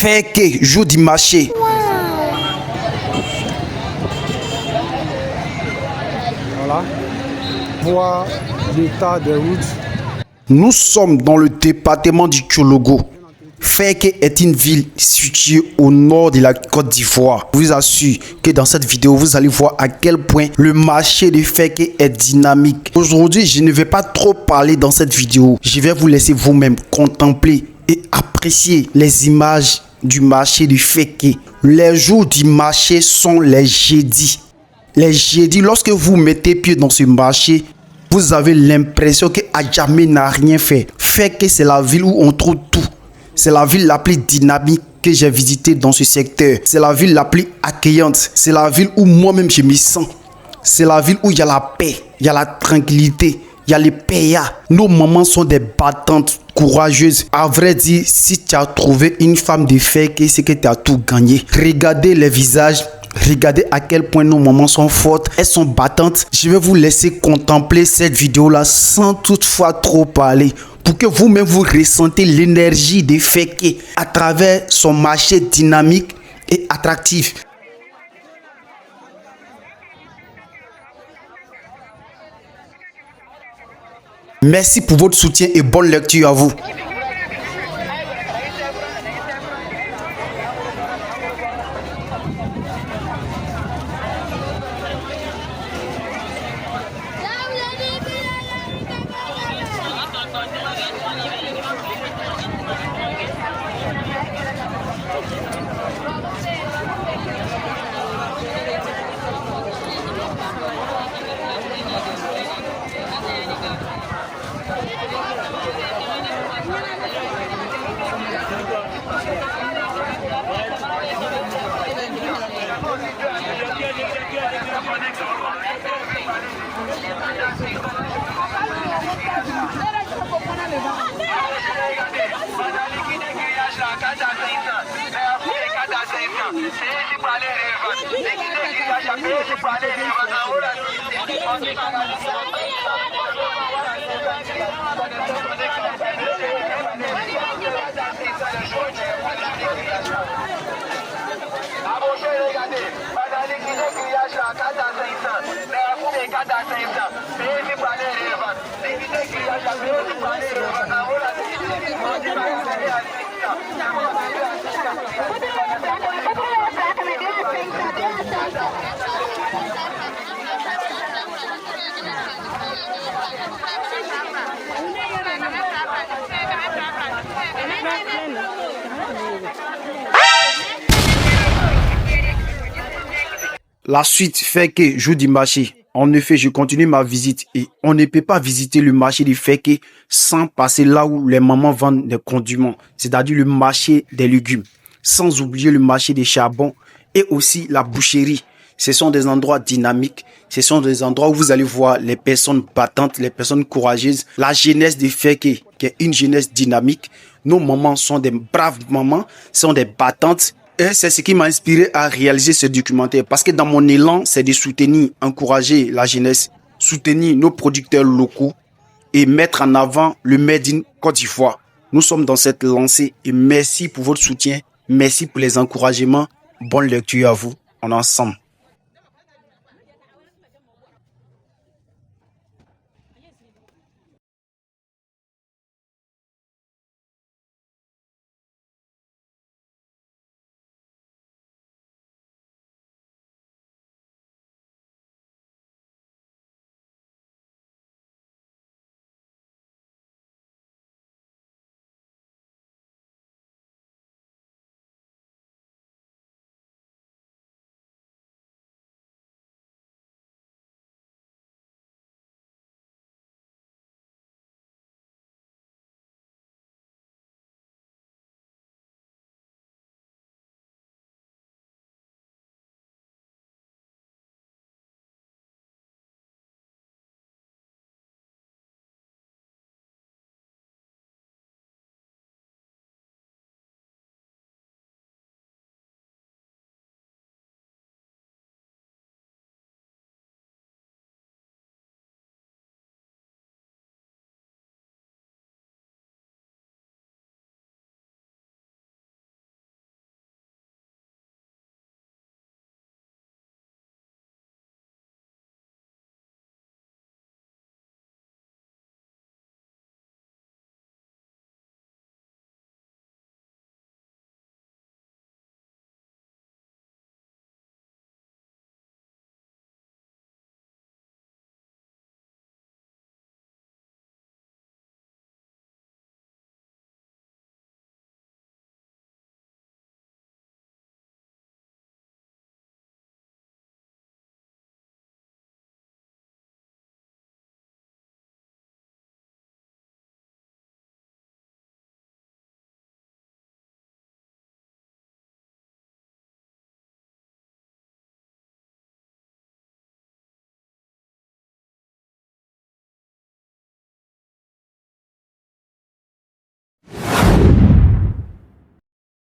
Feke, jour du marché. Voilà. Voir l'état des routes. Nous sommes dans le département du Tchologo. Feke est une ville située au nord de la Côte d'Ivoire. Je vous assure que dans cette vidéo, vous allez voir à quel point le marché de Feke est dynamique. Aujourd'hui, je ne vais pas trop parler dans cette vidéo. Je vais vous laisser vous-même contempler et apprécier les images du marché de Feke. Les jours du marché sont les jeudis. Les jeudis, lorsque vous mettez pied dans ce marché, vous avez l'impression que Adjamé n'a rien fait. Feke, c'est la ville où on trouve tout. C'est la ville la plus dynamique que j'ai visitée dans ce secteur. C'est la ville la plus accueillante. C'est la ville où moi-même je me sens. C'est la ville où il y a la paix, il y a la tranquillité, il y a les payas. Nos mamans sont des battantes, courageuses. À vrai dire, si tu as trouvé une femme de Feke, c'est que tu as tout gagné. Regardez les visages. Regardez à quel point nos mamans sont fortes, elles sont battantes. Je vais vous laisser contempler cette vidéo-là sans toutefois trop parler, pour que vous-même vous ressentez l'énergie de Feke à travers son marché dynamique et attractif. Merci pour votre soutien et bonne lecture à vous. La suite fait que jour du marché. En effet, je continue ma visite et on ne peut pas visiter le marché de Feke sans passer là où les mamans vendent des condiments, c'est-à-dire le marché des légumes, sans oublier le marché des charbons et aussi la boucherie. Ce sont des endroits dynamiques, ce sont des endroits où vous allez voir les personnes battantes, les personnes courageuses, la jeunesse de Feke qui est une jeunesse dynamique. Nos mamans sont des braves mamans, sont des battantes. Et c'est ce qui m'a inspiré à réaliser ce documentaire. Parce que dans mon élan, c'est de soutenir, encourager la jeunesse, soutenir nos producteurs locaux et mettre en avant le Made in Côte d'Ivoire. Nous sommes dans cette lancée et merci pour votre soutien. Merci pour les encouragements. Bonne lecture à vous. On est ensemble.